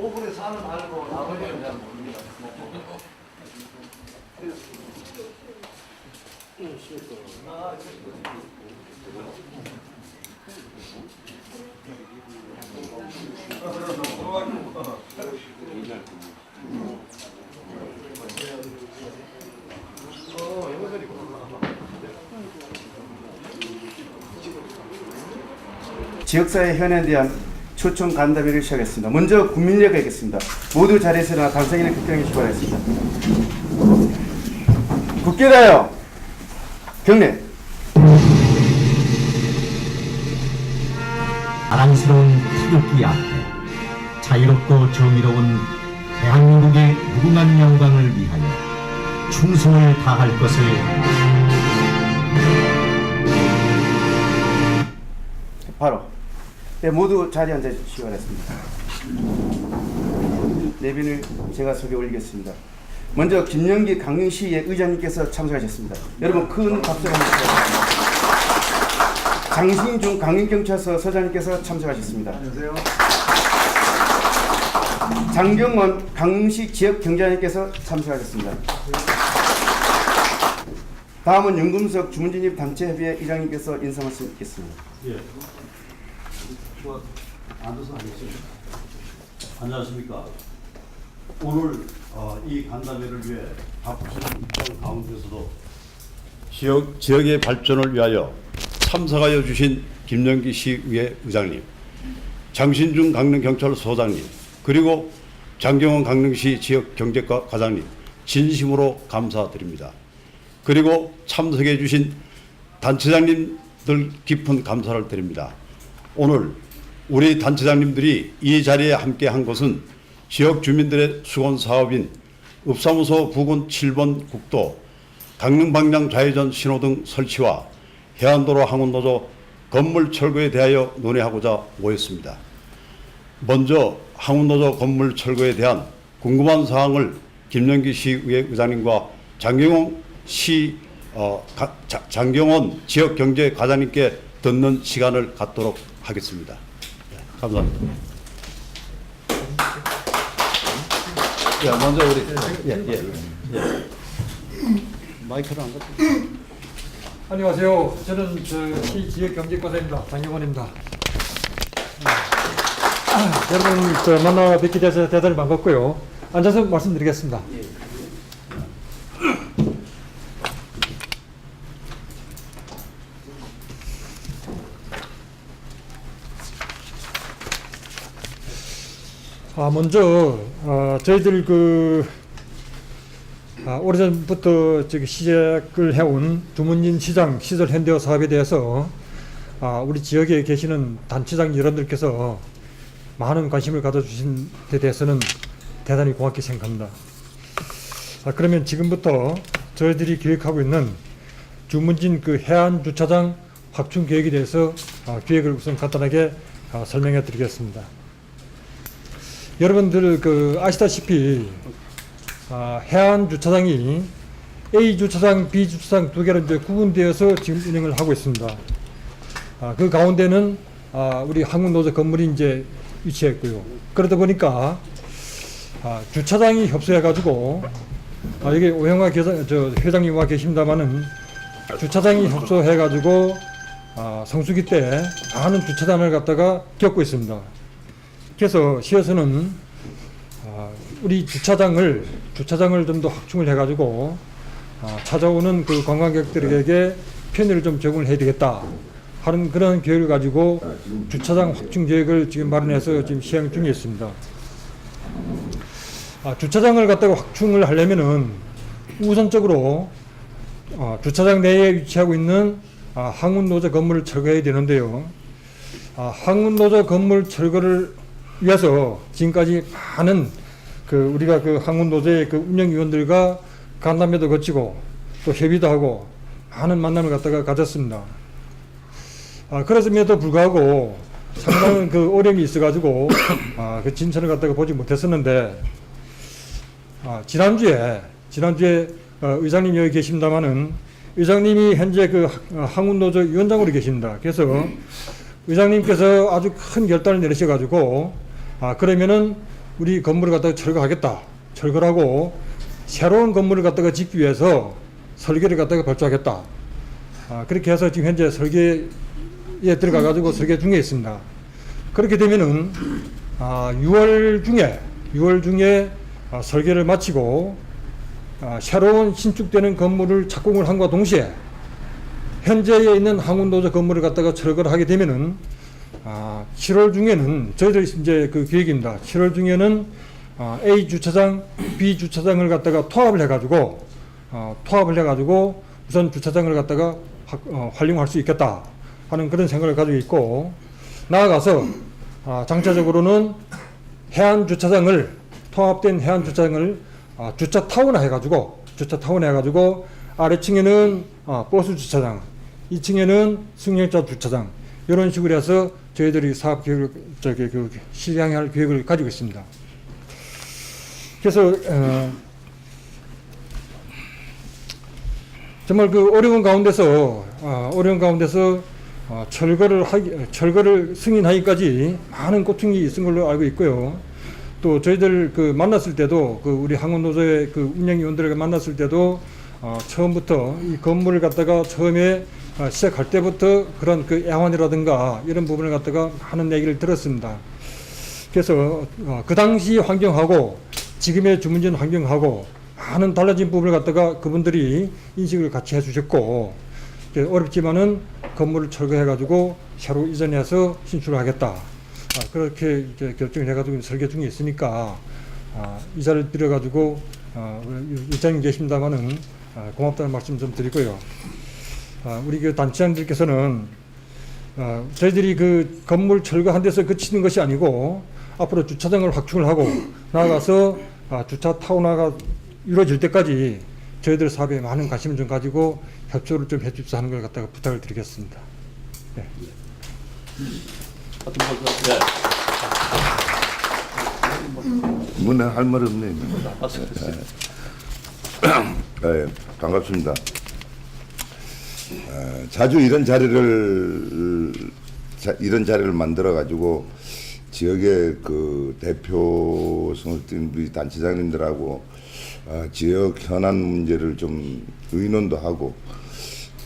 5분의 4는 알고 나머지는 잘 모릅니다. 지역사회 현안에 대한 초청 간담회를 시작했습니다. 먼저 국민의회가 있겠습니다. 모두 자리에서 일어나 당선인을 국경에 출발하겠습니다. 국회다요. 경례. 자랑스러운 태극기 앞에 자유롭고 정의로운 대한민국의 무궁한 영광을 위하여 충성을 다할 것을 바로 네, 모두 자리에 앉아주시기 바랍니다. 내빈을 제가 소개 올리겠습니다. 먼저 김영기 강릉시의 의장님께서 참석하셨습니다. 여러분 큰 박수 한번 부탁드립니다. 장신중 강릉경찰서 서장님께서 참석하셨습니다. 안녕하세요. 장경원 강릉시 지역경제장님께서 참석하셨습니다. 다음은 윤금석 주문진입 단체협의회 의장님께서 인사 말씀 있겠습니다. 예. 앉아서 하겠습니다. 안녕하십니까. 오늘 이 간담회를 위해 바쁘신 일정 가운데서도 지역의 발전을 위하여 참석하여 주신 김영기 시의회 의장님, 장신중 강릉경찰서장님, 그리고 장경원 강릉시 지역경제과 과장님 진심으로 감사드립니다. 그리고 참석해 주신 단체장님들 깊은 감사를 드립니다. 오늘 우리 단체장님들이 이 자리에 함께 한 것은 지역 주민들의 수건 사업인 읍사무소 부근 7번 국도, 강릉 방향 좌회전 신호등 설치와 해안도로 항운노조 건물 철거에 대하여 논의하고자 모였습니다. 먼저 항운노조 건물 철거에 대한 궁금한 사항을 김영기 시의회 의장님과 장경원 지역경제과장님께 듣는 시간을 갖도록 하겠습니다. 감사합니다. 먼저 우리 마이크를 안 갖고. 안녕하세요. 저는 시 지역경제과장입니다. 장경원입니다. 여러분 만나 뵙게 돼서 대단히 반갑고요. 앉아서 말씀드리겠습니다. 먼저 저희들 오래전부터 시작을 해온 주문진 시장 시설 현대화 사업에 대해서 우리 지역에 계시는 단체장 여러분들께서 많은 관심을 가져주신 데 대해서는 대단히 고맙게 생각합니다. 그러면 지금부터 저희들이 계획하고 있는 주문진 해안 주차장 확충 계획에 대해서 계획을 우선 간단하게 설명해 드리겠습니다. 여러분들 아시다시피 해안 주차장이 A 주차장, B 주차장 두 개로 이제 구분되어서 지금 운영을 하고 있습니다. 그 가운데는 우리 항공노조 건물이 이제 위치했고요. 그러다 보니까 주차장이 협소해가지고 여기 오영화 회장님 와 계십니다만은 주차장이 협소해가지고 성수기 때 많은 주차장을 갖다가 겪고 있습니다. 그래서 시에서는 우리 주차장을 좀 더 확충을 해가지고 찾아오는 관광객들에게 편의를 좀 제공을 해야 되겠다 하는 그런 계획을 가지고 주차장 확충 계획을 지금 마련해서 지금 시행 중에 있습니다. 주차장을 갖다가 확충을 하려면은 우선적으로 주차장 내에 위치하고 있는 항운노조 건물을 철거해야 되는데요. 항운노조 건물 철거를 위해서 지금까지 많은 우리가 항운노조의 운영위원들과 간담회도 거치고 또 협의도 하고 많은 만남을 갖다가 가졌습니다. 그랬음에도 불구하고 상당한 어려움이 있어가지고 진천을 갖다가 보지 못했었는데 지난주에 의장님 여기 계십니다마는 의장님이 현재 항운노조 위원장으로 계십니다. 그래서 의장님께서 아주 큰 결단을 내리셔가지고 그러면은 우리 건물을 갖다가 철거하겠다. 철거를 하고 새로운 건물을 갖다가 짓기 위해서 설계를 갖다가 발주하겠다. 그렇게 해서 지금 현재 설계에 들어가 가지고 설계 중에 있습니다. 그렇게 되면은 6월 중에 설계를 마치고 새로운 신축되는 건물을 착공을 함과 동시에 현재에 있는 항운노조 건물을 갖다가 철거를 하게 되면은 7월 중에는 저희들이 이제 그 계획입니다. 7월 중에는 A 주차장, B 주차장을 갖다가 통합을 해가지고 우선 주차장을 갖다가 활용할 수 있겠다 하는 그런 생각을 가지고 있고, 나아가서 장차적으로는 해안 주차장을 통합된 해안 주차장을 주차 타운화 해가지고 아래층에는 버스 주차장, 2층에는 승용차 주차장, 이런 식으로 해서 저희들이 사업 계획을 실행할 계획을 가지고 있습니다. 그래서 정말 그 어려운 가운데서 철거를 승인하기까지 많은 고충이 있은 걸로 알고 있고요. 또 저희들 그 만났을 때도 우리 항운노조의 그 운영위원들을 만났을 때도 처음부터 이 건물을 갖다가 처음에 시작할 때부터 그런 그 애환이라든가 이런 부분을 갖다가 하는 얘기를 들었습니다. 그래서 그 당시 환경하고 지금의 주문진 환경하고 많은 달라진 부분을 갖다가 그분들이 인식을 같이 해주셨고, 어렵지만은 건물을 철거해가지고 새로 이전해서 신축을 하겠다. 그렇게 이제 결정을 해가지고 설계 중에 있으니까 이 자리를 빌어가지고 일장님 계십니다마는 고맙다는 말씀 좀 드리고요. 우리 그 단체장들께서는 저희들이 그 건물 철거한 데서 그치는 것이 아니고 앞으로 주차장을 확충을 하고 나아가서 주차 타운화가 이루어질 때까지 저희들 사업에 많은 관심을 좀 가지고 협조를 좀 해주십사 하는 걸 갖다가 부탁을 드리겠습니다. 네. 뭐는 할 말 없네. 네, 반갑습니다. 자주 이런 자리를 만들어 가지고 지역의 그 대표성을 띈 우리 단체장님들하고 지역 현안 문제를 좀 의논도 하고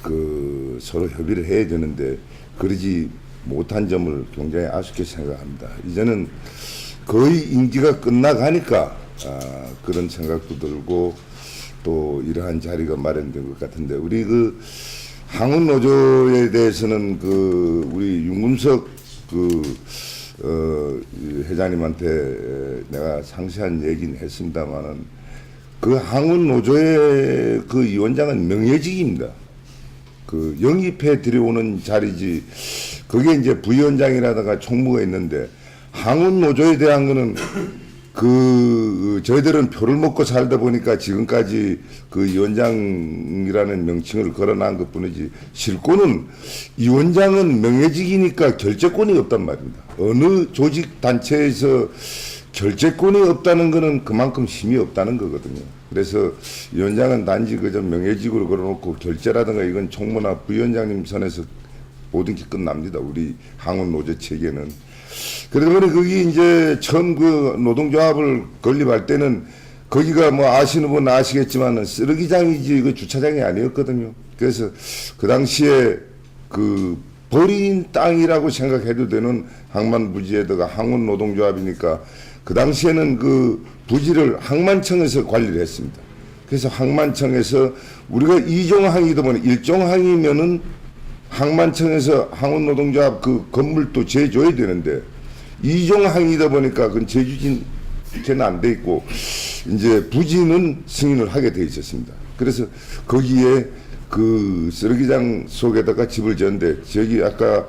그 서로 협의를 해야 되는데 그러지 못한 점을 굉장히 아쉽게 생각합니다. 이제는 거의 임기가 끝나가니까 그런 생각도 들고 또 이러한 자리가 마련된 것 같은데, 우리 그 항운노조에 대해서는 그 우리 윤금석 회장님한테 내가 상세한 얘기는 했습니다만은 그 항운노조의 그 위원장은 명예직입니다. 그 영입해 들여오는 자리지, 그게 이제 부위원장이라든가 총무가 있는데, 항운노조에 대한 거는 저희들은 표를 먹고 살다 보니까 지금까지 그 위원장이라는 명칭을 걸어놓은 것 뿐이지, 실권은 위원장은 명예직이니까 결재권이 없단 말입니다. 어느 조직 단체에서 결재권이 없다는 것은 그만큼 힘이 없다는 거거든요. 그래서 위원장은 단지 그저 명예직으로 걸어놓고 결재라든가 이건 총무나 부위원장님 선에서 모든 게 끝납니다. 우리 항운노조 체계는. 그러다 보니 거기 이제 처음 그 노동조합을 건립할 때는 거기가 뭐 아시는 분 아시겠지만은 쓰레기장이지 그 주차장이 아니었거든요. 그래서 그 당시에 그 버린 땅이라고 생각해도 되는 항만부지에다가 항운노동조합이니까 그 당시에는 그 부지를 항만청에서 관리를 했습니다. 그래서 항만청에서 우리가 2종항이다 보니 1종항이면은 항만청에서 항운노동조합 그 건물도 재줘야 되는데 2종항이다 보니까 그건 재주진 걔는 안 돼 있고 이제 부지는 승인을 하게 돼 있었습니다. 그래서 거기에 그 쓰레기장 속에다가 집을 지었는데, 저기 아까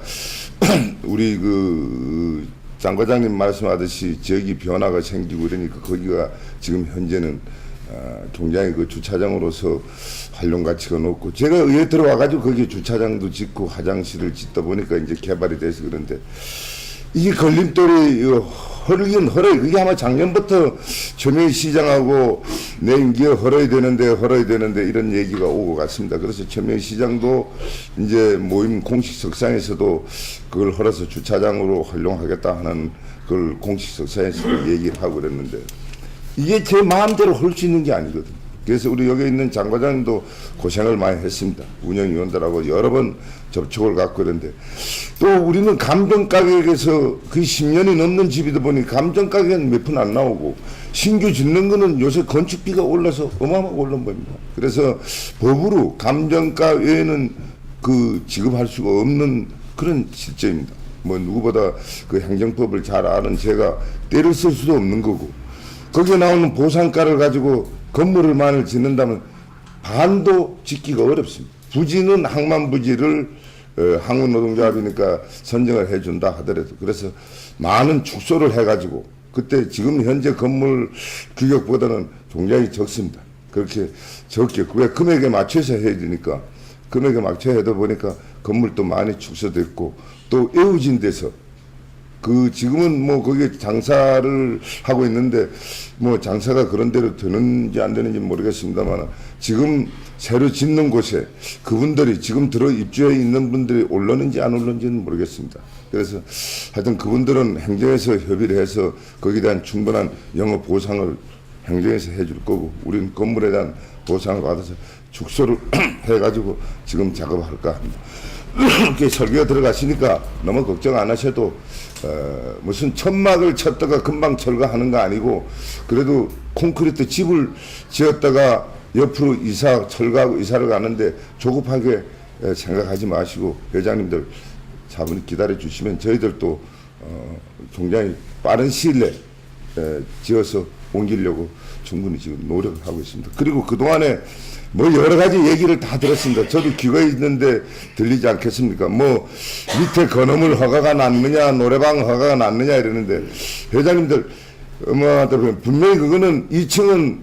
우리 그 장 과장님 말씀하듯이 지역이 변화가 생기고 그러니까 거기가 지금 현재는 굉장히 그 주차장으로서 활용 가치가 높고, 제가 의회 들어와가지고 거기 주차장도 짓고 화장실을 짓다 보니까 이제 개발이 돼서 그런데, 이게 걸림돌이 헐긴 헐어요. 그게 아마 작년부터 최명희 시장하고 내 임기가 헐어야 되는데 이런 얘기가 오고 갔습니다. 그래서 최명희 시장도 이제 모임 공식 석상에서도 그걸 헐어서 주차장으로 활용하겠다 하는 그걸 공식 석상에서도 얘기를 하고 그랬는데 이게 제 마음대로 헐 수 있는 게 아니거든요. 그래서 우리 여기 있는 장 과장님도 고생을 많이 했습니다. 운영위원들하고 여러 번 접촉을 갖고 그랬는데 또 우리는 감정가격에서 그 10년이 넘는 집이다 보니 감정가격은 몇 푼 안 나오고 신규 짓는 거는 요새 건축비가 올라서 어마어마하게 올른 겁니다. 그래서 법으로 감정가 외에는 그 지급할 수가 없는 그런 실정입니다. 뭐 누구보다 그 행정법을 잘 아는 제가 때를 쓸 수도 없는 거고 거기에 나오는 보상가를 가지고 건물을 만을 짓는다면 반도 짓기가 어렵습니다. 부지는 항만부지를 항문노동조합이니까 선정을 해준다 하더라도 그래서 많은 축소를 해가지고 그때 지금 현재 건물 규격보다는 굉장히 적습니다. 그렇게 적게 왜 금액에 맞춰서 해야 되니까 금액에 맞춰 해다 보니까 건물도 많이 축소됐고 또 애우진 데서 그 지금은 뭐 거기에 장사를 하고 있는데 뭐 장사가 그런 대로 되는지 안 되는지 모르겠습니다만 지금 새로 짓는 곳에 그분들이 지금 들어 입주해 있는 분들이 올랐는지 안 올랐는지는 모르겠습니다. 그래서 하여튼 그분들은 행정에서 협의를 해서 거기에 대한 충분한 영업 보상을 행정에서 해줄 거고 우리는 건물에 대한 보상을 받아서 축소를 해가지고 지금 작업할까 합니다. 이렇게 설계가 들어가시니까 너무 걱정 안 하셔도 무슨 천막을 쳤다가 금방 철거하는 거 아니고 그래도 콘크리트 집을 지었다가 옆으로 철거하고 이사를 가는데 조급하게 생각하지 마시고 회장님들 차분히 기다려 주시면 저희들도 굉장히 빠른 시일 내에 지어서 옮기려고 충분히 지금 노력을 하고 있습니다. 그리고 그동안에 뭐 여러 가지 얘기를 다 들었습니다. 저도 귀가 있는데 들리지 않겠습니까? 뭐 밑에 건어물 허가가 났느냐 노래방 허가가 났느냐 이러는데 회장님들 분명히 그거는 2층은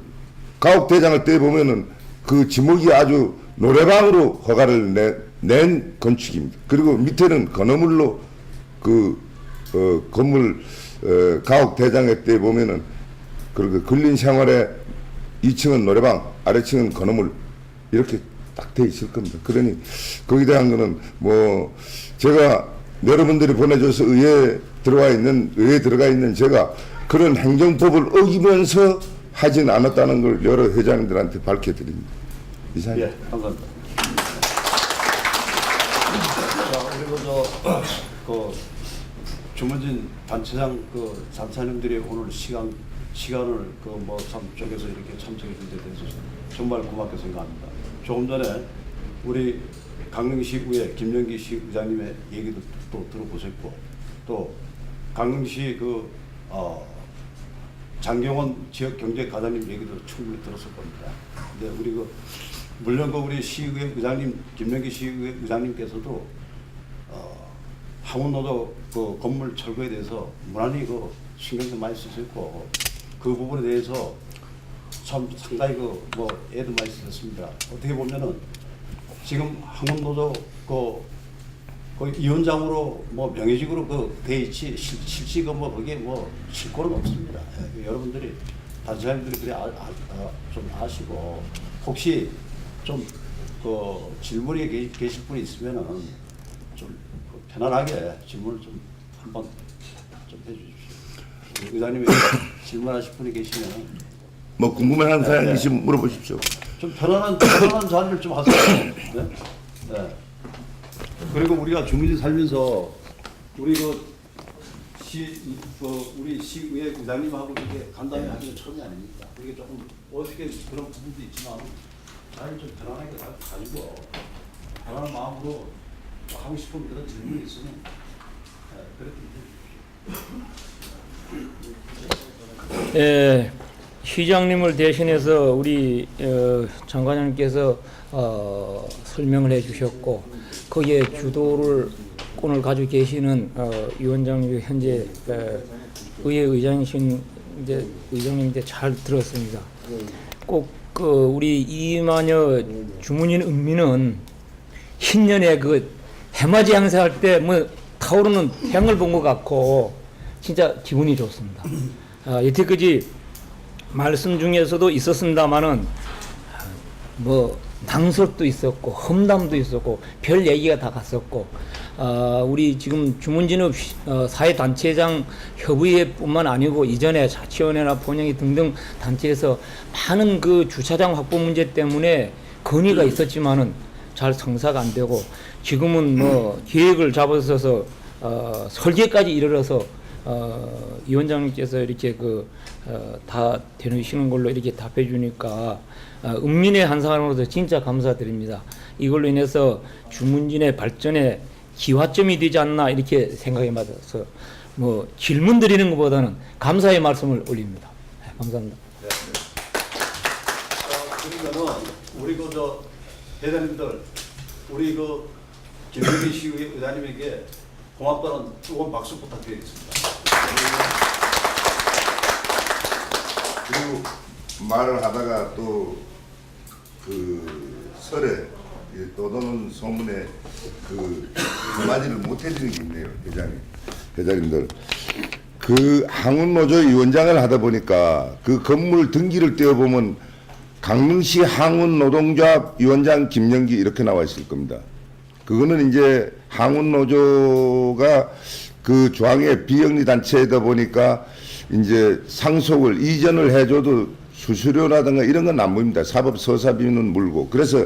가옥대장을 떼보면은 그 지목이 아주 노래방으로 허가를 낸 건축입니다. 그리고 밑에는 건어물로 그 건물 가옥대장에 떼보면은 그리고 근린생활에 2층은 노래방, 아래층은 건어물 이렇게 딱 돼 있을 겁니다. 그러니 거기에 대한 거는 뭐 제가 여러분들이 보내줘서 의회에 들어가 있는 제가 그런 행정법을 어기면서 하진 않았다는 걸 여러 회장님들한테 밝혀드립니다. 이상입니다. 예, 감사합니다. 자, 그리고 그 주문진 단체장 그 단체장님들이 오늘 시간을 그 뭐 쪽에서 이렇게 참석해 준 데 대해서 정말 고맙게 생각합니다. 조금 전에 우리 강릉시의회 김영기 시 의장님의 얘기도 또 들어보셨고 또 강릉시 그 장경원 지역경제과장님 얘기도 충분히 들었을 겁니다. 근데 우리 그 물론 그 우리 시의회 의장님 김영기 시의회 의장님께서도 항운노조 그 건물 철거에 대해서 무난히 그 신경도 많이 쓰셨고 그 부분에 대해서 참 상당히 그 뭐 애도 많이 쓰셨습니다. 어떻게 보면은 지금 항운노조 그 위원장으로 뭐 명예직으로 그 돼 있지 실직은 뭐 거기에 뭐 실권은 없습니다. 여러분들이 단체장님들이 그래 좀 아시고 혹시 좀 그 질문이 계실 분이 있으면은 좀 편안하게 질문을 좀 한번 좀 해주십시오. 의장님이 질문하실 분이 계시면 뭐 궁금한 사항 있으면 물어보십시오. 좀 편안한 자리를 좀 하세요. 네? 네. 그리고 우리가 주민이 살면서 우리 우리 시의회 의장님하고 이렇게 간담회 하기는 처음이 아닙니까? 그게 조금 어떻게 그런 부분도 있지만 자리를 좀 편안하게 가지고 편안한 마음으로 하고 싶은 그런 질문이 있으면 그렇게 해주십시오. 예, 시장님을 대신해서 우리 장관님께서 설명을 해주셨고 거기에 주도권을 가지고 계시는 위원장님 현재 의회 의장이신 의장님인데 잘 들었습니다. 꼭 그 우리 이만여 주문인 은미는 신년에 그 해맞이 행사할 때 뭐 타오르는 태양을 본 것 같고 진짜 기분이 좋습니다. 여태까지 말씀 중에서도 있었습니다만은 뭐 낭설도 있었고 험담도 있었고 별 얘기가 다 갔었고 우리 지금 주문진업 사회단체장 협의회뿐만 아니고 이전에 자치원회나 본영이 등등 단체에서 많은 그 주차장 확보 문제 때문에 건의가 있었지만은 잘 성사가 안 되고 지금은 뭐 계획을 잡아서서 설계까지 이르러서 위원장님께서 이렇게 다 되시는 걸로 이렇게 답해 주니까 은민의 한 사람으로서 진짜 감사드립니다. 이걸로 인해서 주문진의 발전에 기화점이 되지 않나 이렇게 생각이 맞아서 뭐 질문 드리는 것보다는 감사의 말씀을 올립니다. 네, 감사합니다. 네. 그러면은 우리 회장님들 우리 김영기 시의 의장님에게 고맙다는 뜨거운 박수 부탁드리겠습니다. 그리고 말을 하다가 또 설에 떠도는 소문에 한마디를 못 해드리는 게 있네요, 회장님들. 항운노조 위원장을 하다 보니까 그 건물 등기를 떼어보면 강릉시 항운노동조합 위원장 김영기 이렇게 나와 있을 겁니다. 그거는 이제 항운노조가 그 중앙의 비영리 단체이다 보니까 이제 상속을 이전을 해줘도 수수료라든가 이런 건 안 보입니다. 사법 서사비는 물고. 그래서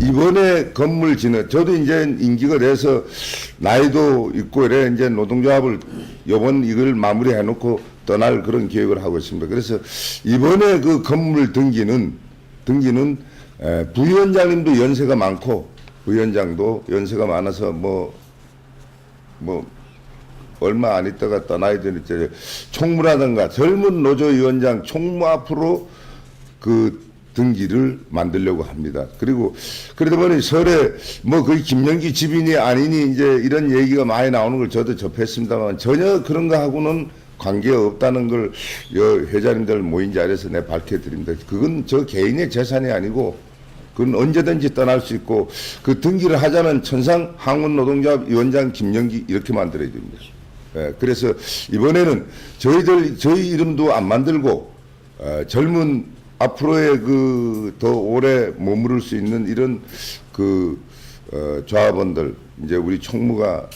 이번에 건물 짓는 저도 이제 임기가 돼서 나이도 있고 이래 이제 노동조합을 이번 이걸 마무리해 놓고 떠날 그런 계획을 하고 있습니다. 그래서 이번에 그 건물 등기는 부위원장님도 연세가 많고 부위원장도 연세가 많아서 뭐 얼마 안 있다가 떠나야 되는 총무라든가 젊은 노조위원장 총무 앞으로 그 등기를 만들려고 합니다. 그리고 그러다 보니 설에 뭐 거의 김영기 집인이 아니니 이제 이런 얘기가 많이 나오는 걸 저도 접했습니다만 전혀 그런 거하고는 관계가 없다는 걸 회장님들 모인 자리에서 내가 밝혀드립니다. 그건 저 개인의 재산이 아니고 그건 언제든지 떠날 수 있고 그 등기를 하자는 천상 항운노동조합 위원장 김영기 이렇게 만들어야 됩니다. 예, 그래서 이번에는 저희 이름도 안 만들고 젊은 앞으로의 더 오래 머무를 수 있는 이런 조합원들 이제 우리 총무가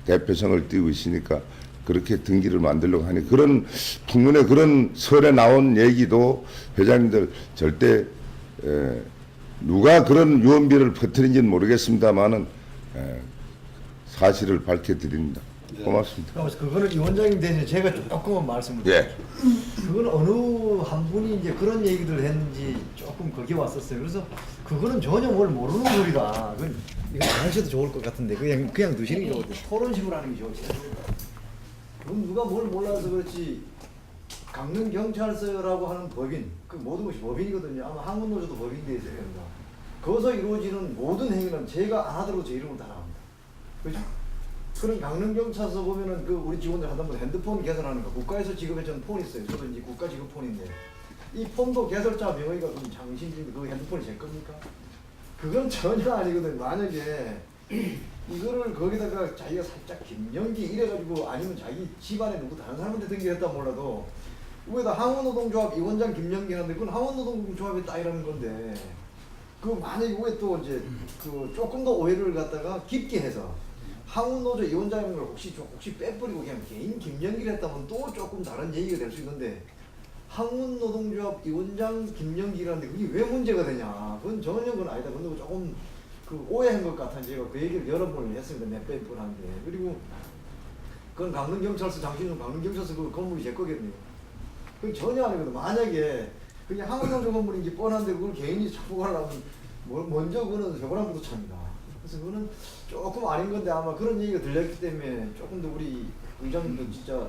대표성을 띄고 있으니까 그렇게 등기를 만들려고 하니 그런 풍문에 그런 설에 나온 얘기도 회장님들 절대 누가 그런 유언비를 퍼뜨린지는 모르겠습니다만은 사실을 밝혀드립니다. 고맙습니다. 그거는 위원장님 대신 제가 조금만 말씀을 드릴게요. 그건 어느 한 분이 이제 그런 얘기들 했는지 조금 거기 왔었어요. 그래서 그거는 전혀 뭘 모르는 소리다. 그건 이거 안 하셔도 좋을 것 같은데 그냥 두시는 게 좋거든요. 토론식으로 하는 게 좋지. 그건 누가 뭘 몰라서 그렇지. 강릉경찰서라고 하는 법인, 그 모든 것이 법인이거든요. 아마 항운노조도 법인 되어 있어야 됩니다. 거기서 이루어지는 모든 행위는 제가 안 하더라도 제 이름으로 다 나갑니다. 그렇죠? 그런 강릉경찰서 보면은 우리 직원들 하다보면 핸드폰 개설하는 거 국가에서 지급해주는 폰이 있어요. 저도 이제 국가 지급 폰인데 이 폰도 개설자 명의가 그럼 장신진 그 핸드폰이 제 겁니까? 그건 전혀 아니거든요. 만약에 이거를 거기다가 자기가 살짝 김영기 이래가지고 아니면 자기 집안에 누구 다른 사람한테 등기했다 몰라도 위에다 항운노동조합 위원장 김영기라는데 그건 항운노동조합의 딸이라는 건데 만약에 위에 또 이제 조금 더 오해를 갖다가 깊게 해서 항운노조 위원장을 혹시 빼버리고 그냥 개인 김영기를 했다면 또 조금 다른 얘기가 될 수 있는데 항운노동조합 위원장 김영기라는데 그게 왜 문제가 되냐? 그건 전혀 그건 아니다. 근데 조금 오해한 것 같아. 제가 그 얘기를 여러 번을 했습니다. 몇백 번 한데. 그리고 그건 강릉경찰서 장신용 강릉경찰서 그 건물이 제 거겠네요. 그건 전혀 아니거든. 만약에 그냥 항운노조 건물인지 뻔한데 그걸 개인이 착복하려면 먼저 그거는 세고랑부터 찹니다. 그래서 그거는 조금 아닌 건데 아마 그런 얘기가 들렸기 때문에 조금 더 우리 의장님도 진짜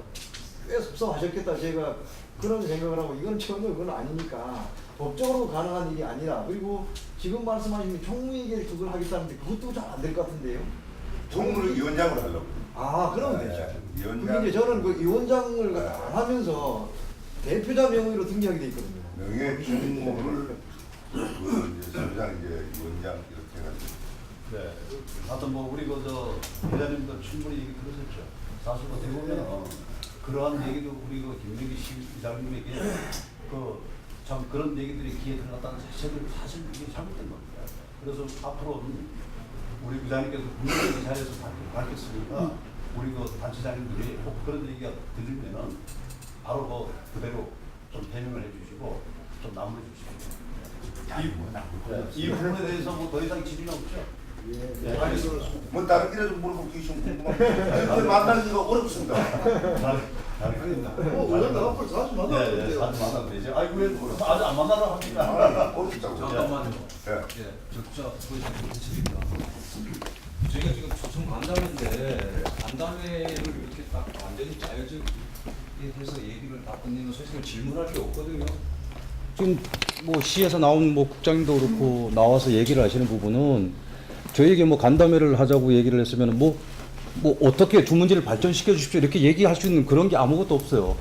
꽤 섭섭하셨겠다. 제가 그런 생각을 하고 이건 전혀 그건 아니니까 법적으로 가능한 일이 아니라 그리고 지금 말씀하신 총무에게 그걸 하겠다는데 그것도 잘 안 될 것 같은데요. 총무를 위원장으로 하려고. 그러면 되죠. 위원장. 그게 이제 저는 위원장을 안 하면서 대표자 명의로 등기하게 돼 있거든요. 명예 총무를 이제 위원장 이렇게 해가지고. 네. 하여튼 뭐 우리 그저 회장님도 충분히 얘기 들으셨죠. 사실 어떻게 보면 그러한 얘기도 우리 그 김민기 시장님에게 참 그런 얘기들이 귀에 들어갔다는 자체도 사실 이게 잘못된 겁니다. 그래서 앞으로는 우리 부장님께서 분명히 이 자리에서 밝혔으니까 우리 그 단체장님들이 꼭 그런 얘기가 들리면은 바로 그대로 좀 해명을 해주시고 좀 마무리해 주시고 이 부분에 대해서 뭐 더 이상 질의는 없죠. 예, 알겠습니다. 뭐 다른 길에 좀 물어보기 좀 궁금합니다. 만나기가 어렵습니다. 알겠습니다. 의원 앞으로 자주 만나도 예, 돼요. 자주 만나도 되죠. 아이고 왜 아직 안 만나러 합니까? 어렵다고. 잠깐만요. 예. 적자 부탁드립니다. 저희가 지금 초청 간담회인데 간담회를 이렇게 딱 완전히 짜여지게 해서 얘기를 다 끝내면 사실 질문할 게 없거든요. 지금 뭐 시에서 나온 뭐 국장님도 그렇고 나와서 얘기를 하시는 부분은 저희에게 뭐 간담회를 하자고 얘기를 했으면 뭐 어떻게 주문지를 발전시켜 주십시오 이렇게 얘기할 수 있는 그런 게 아무것도 없어요.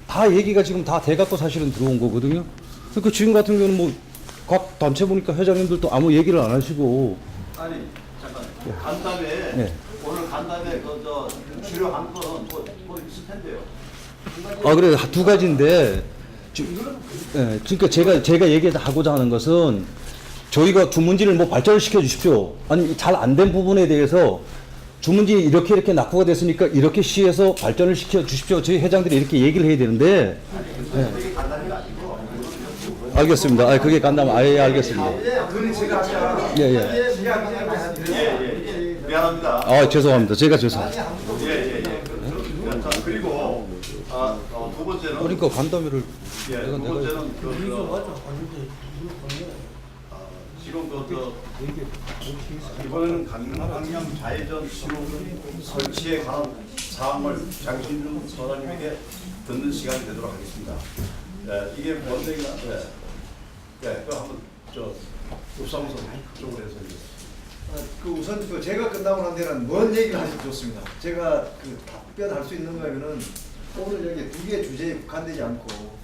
다 얘기가 지금 다 돼갖고 사실은 들어온 거거든요. 그러니까 지금 같은 경우는 뭐 각 단체 보니까 회장님들도 아무 얘기를 안 하시고. 아니 잠깐 간담회 네. 오늘 간담회 그저 주요한 거는 뭐 있을 텐데요. 아 그래 두 가지인데 예, 그러니까 제가 얘기하고자 하는 것은 저희가 주문지를 뭐 발전을 시켜 주십시오. 아니 잘 안 된 부분에 대해서 주문지 이렇게 낙후가 됐으니까 이렇게 시에서 발전을 시켜 주십시오. 저희 회장들이 이렇게 얘기를 해야 되는데. 예. 알겠습니다. 아 그게 간담회 아예 알겠습니다. 그건 제가 예예. 미안합니다. 아 죄송합니다. 제가 죄송합니다. 예. 자, 그리고 두 번째는 그러니까 간담회를 두 번째는 지금 이번에는 강남 좌회전 신호 설치에 관한 사항을 장신준 소장님에게 듣는 시간이 되도록 하겠습니다. 이게 뭔데가 그 한번 읍사무소 쪽으로 해서 우선 제가 끝나고 난 데는 뭔 얘기를 하셔도 좋습니다. 제가 답변할 수 있는 거면은 오늘 여기 두 개의 주제에 국한되지 않고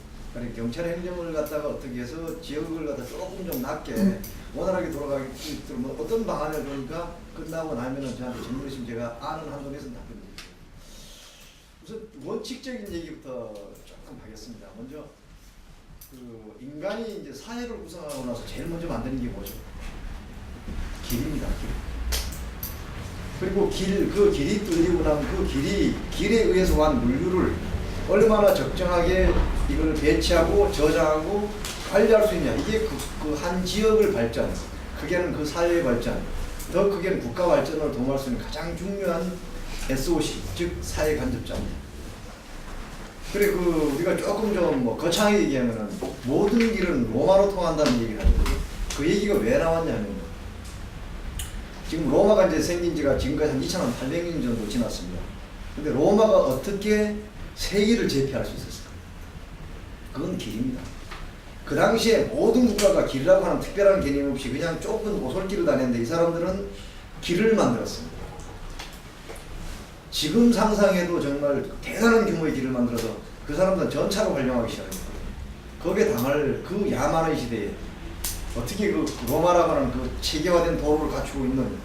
경찰 행정을 갖다가 어떻게 해서 지역을 갖다 조금 좀 낮게 원활하게 돌아가기 있도록 뭐 어떤 방안을 그러니까 끝나고 나면은 저한테 질문이시면 제가 아는 한도에서 답변드릴게요. 우선 원칙적인 얘기부터 조금 하겠습니다. 먼저 인간이 이제 사회를 구성하고 나서 제일 먼저 만드는 게 뭐죠? 길입니다. 길. 그리고 그 길이 뚫리고 나면 그 길에 의해서 온 물류를 얼마나 적정하게 이걸 배치하고 저장하고 관리할 수 있냐. 이게 그 한 지역을 발전, 크게는 그 사회의 발전, 더 크게는 국가 발전을 도모할 수 있는 가장 중요한 SOC, 즉 사회 간접자입니다. 그래 우리가 조금 좀 거창하게 얘기하면은 모든 길은 로마로 통한다는 얘기를 하거든요. 그 얘기가 왜 나왔냐면 지금 로마가 이제 생긴 지가 지금까지 한 2800년 정도 지났습니다. 근데 로마가 어떻게 세계를 제패할 수 있었을까? 그건 길입니다. 그 당시에 모든 국가가 길이라고 하는 특별한 개념 없이 그냥 좁은 오솔길을 다녔는데 이 사람들은 길을 만들었습니다. 지금 상상해도 정말 대단한 규모의 길을 만들어서 그 사람들은 전차로 활용하기 시작합니다. 거기에 당할 그 야만의 시대에 어떻게 그 로마라고 하는 그 체계화된 도로를 갖추고 있는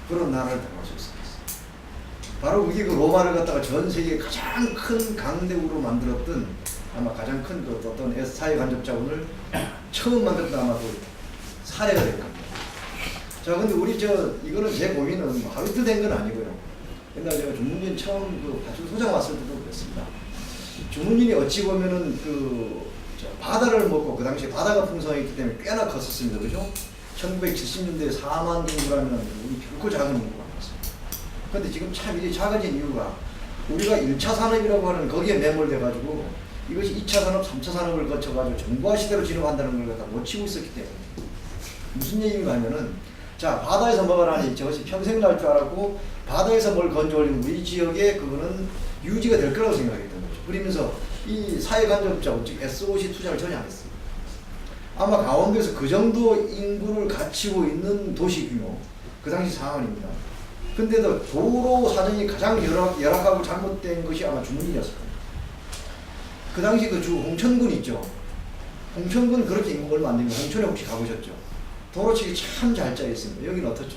그런 나라를 당할 수 있었어요. 바로 그게 그 로마를 갖다가 전 세계 가장 큰 강대국으로 만들었던 아마 가장 큰 그 어떤 사회 간접 자본을 처음 만들었던 아마 그 사례가 될 겁니다. 자, 근데 우리 이거는 제 고민은 하루 이틀 된 건 아니고요. 옛날 제가 주문진 처음 그 파출소장 왔을 때도 그랬습니다. 주문진이 어찌 보면은 바다를 먹고 그 당시에 바다가 풍성했기 때문에 꽤나 컸었습니다. 그죠? 1970년대에 4만 인구라면 우리 결코 작은 인구가 아니었습니다. 근데 지금 참 이게 작아진 이유가 우리가 1차 산업이라고 하는 거기에 매몰돼가지고 이것이 2차 산업, 3차 산업을 거쳐가지고 정보화 시대로 진입한다는 걸 갖다 놓치고 있었기 때문에 무슨 얘기인가 하면은 자 바다에서 먹으라니 저것이 평생 날 줄 알았고 바다에서 뭘 건져 올리면 우리 지역에 그거는 유지가 될 거라고 생각했던 거죠. 그러면서 이 사회간접자, 즉 SOC 투자를 전혀 안 했어요. 아마 강원도에서 그 정도 인구를 갖추고 있는 도시 규모, 그 당시 상황입니다. 근데도 도로 사정이 가장 열악하고 잘못된 것이 아마 주문진이었을 겁니다. 그 당시 그 주 홍천군 있죠. 홍천군 그렇게 인구가 얼마 안 됩니다. 홍천에 혹시 가보셨죠? 도로책이 참 잘 짜여 있습니다. 여기는 어떻죠?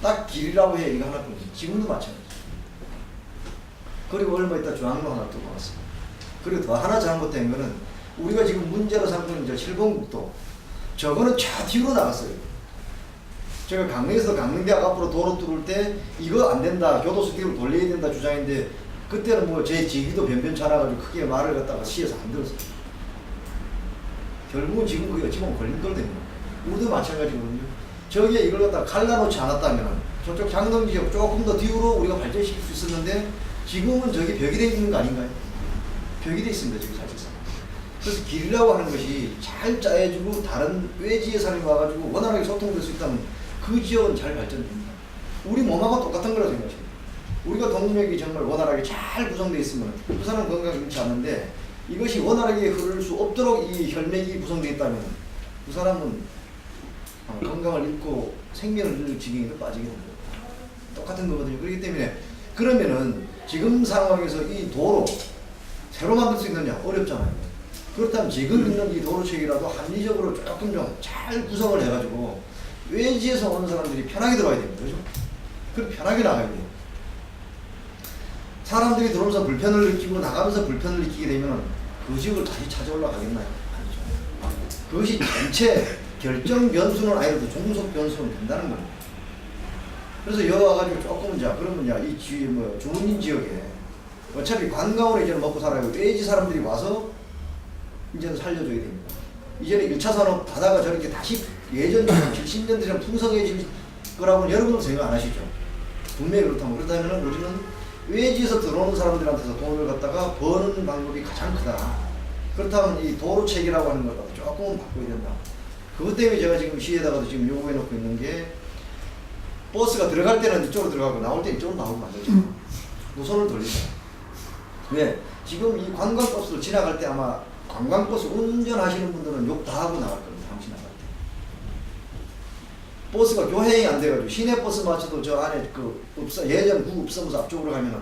딱 길이라고 해 이거 하나뿐이지. 지금도 마찬가지. 그리고 얼마 있다 중앙로 하나 또 나왔어. 그리고 더 하나 잘못된 거는 우리가 지금 문제로 삼고 있는 저 실봉국도 저거는 저 뒤로 나갔어요. 제가 강릉에서 강릉대학 앞으로 도로 뚫을 때 이거 안 된다, 교도소 뒤로 돌려야 된다 주장인데 그때는 뭐 제 지위도 변변찮아가지고 크게 말을 갖다가 시에서 안 들었어요. 결국은 지금 그게 어찌 보면 걸림돌 됩니다. 우리도 마찬가지거든요. 저기에 이걸 갖다가 갈라놓지 않았다면 저쪽 장동 지역 조금 더 뒤로 우리가 발전시킬 수 있었는데 지금은 저기 벽이 돼 있는 거 아닌가요? 벽이 돼 있습니다, 지금 사실상. 그래서 길이라고 하는 것이 잘 짜여주고 다른 외지의 사람이 와가지고 원활하게 소통될 수 있다면 그 지역은 잘 발전됩니다. 우리 몸하고 똑같은 거라고 생각하십니다. 우리가 동맥이 정말 원활하게 잘 구성되어 있으면 그 사람 건강이 좋지 않은데 이것이 원활하게 흐를 수 없도록 이 혈맥이 구성되어 있다면 그 사람은 건강을 잃고 생명을 잃을 지경에 빠지게 됩니다. 똑같은 거거든요. 그렇기 때문에 그러면은 지금 상황에서 이 도로 새로 만들 수 있느냐? 어렵잖아요. 그렇다면 지금 있는 이 도로책이라도 합리적으로 조금 좀 잘 구성을 해가지고 외지에서 오는 사람들이 편하게 들어와야 됩니다. 그죠? 그렇게 편하게 나가야 돼요. 사람들이 들어오면서 불편을 느끼고 나가면서 불편을 느끼게 되면 그 지역을 다시 찾아 올라가겠나요? 아니죠. 그것이 전체 결정 변수는 아니라도 종속 변수는 된다는 겁니다. 그래서 여기 와가지고 조금은 그러면 이 주문진 지역에 어차피 관광으로 이제는 먹고 살아요. 외지 사람들이 와서 이제는 살려줘야 됩니다. 이제는 1차 산업 바다가 저렇게 다시 예전처럼 70년대처럼 풍성해질 거라고는 여러분은 생각 안 하시죠? 분명히 그렇다면 우리는 외지에서 들어오는 사람들한테서 돈을 갖다가 버는 방법이 가장 크다. 그렇다면 이 도로책이라고 하는 걸 조금은 바꿔야 된다. 그것 때문에 제가 지금 시에다가도 지금 요구해 놓고 있는 게 버스가 들어갈 때는 이쪽으로 들어가고 나올 때는 이쪽으로 나오면 안 되죠. 노선을 돌린다. 왜? 지금 이 관광버스를 지나갈 때 아마 관광버스 운전하시는 분들은 욕 다 하고 나갈 겁니다. 당신 나갈 때. 버스가 교행이 안 돼가지고 시내버스 마쳐도 저 안에 예전 구읍사무소 앞쪽으로 가면은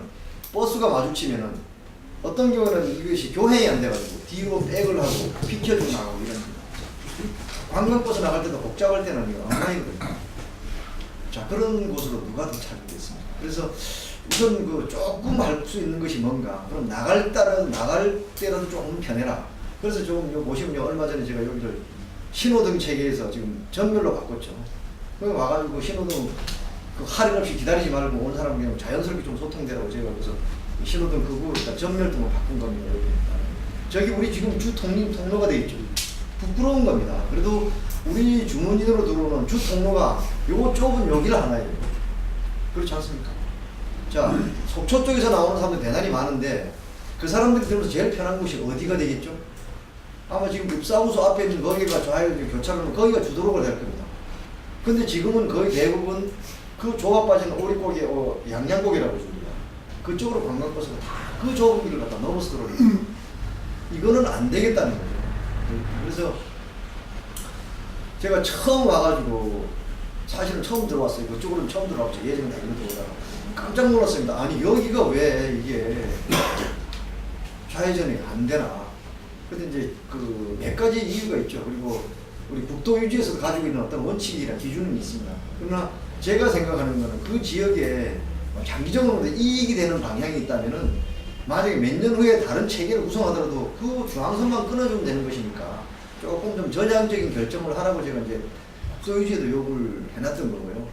버스가 마주치면은 어떤 경우는 이것이 교행이 안 돼가지고 뒤로 백을 하고 비켜주고 나가고 이런. 관광버스 나갈 때도 복잡할 때는 이거 엉망이거든요. 자, 그런 곳으로 누가 더 찾겠습니까? 그래서 우선 그 조금 할 수 있는 것이 뭔가. 그럼 나갈 때라도 조금 편해라. 그래서 조금 보시면 얼마 전에 제가 여기를 신호등 체계에서 지금 전멸로 바꿨죠. 그럼 와가지고 신호등 그 할인 없이 기다리지 말고 오는 사람 그냥 자연스럽게 좀 소통되라고 제가 그래서 신호등 끄고 일단 전멸등을 바꾼 겁니다. 저기 우리 지금 주 통로가 돼 있죠. 부끄러운 겁니다. 그래도 우리 주문진으로 들어오는 주 통로가 요 좁은 여기를 하나예요. 그렇지 않습니까? 자, 속초 쪽에서 나오는 사람들 대단히 많은데 그 사람들이 들면서 제일 편한 곳이 어디가 되겠죠? 아마 지금 읍사무소 앞에 있는 거기가 좌회전 교차로는 거기가 주도로가 될 겁니다. 근데 지금은 거의 대부분 그 좁아 빠진 오리고기, 양양고기라고 줍니다. 그쪽으로 관광버스가 다 그 좁은 길을 갖다 넘어서 들어옵니다. 이거는 안 되겠다는 거죠. 그래서 제가 처음 와가지고 사실은 처음 들어왔어요. 그쪽으로는 처음 들어왔죠. 예전에 다니는 들어오다가 깜짝 놀랐습니다. 아니 여기가 왜 이게 좌회전이 안 되나. 근데 이제 그 몇 가지 이유가 있죠. 그리고 우리 국도유지에서 가지고 있는 어떤 원칙이나 기준은 있습니다. 그러나 제가 생각하는 거는 그 지역에 장기적으로 이익이 되는 방향이 있다면은 만약에 몇 년 후에 다른 체계를 구성하더라도 그 중앙선만 끊어주면 되는 것이니까 조금 좀 전향적인 결정을 하라고 제가 이제 국도유지에도 요구를 해놨던 거고요.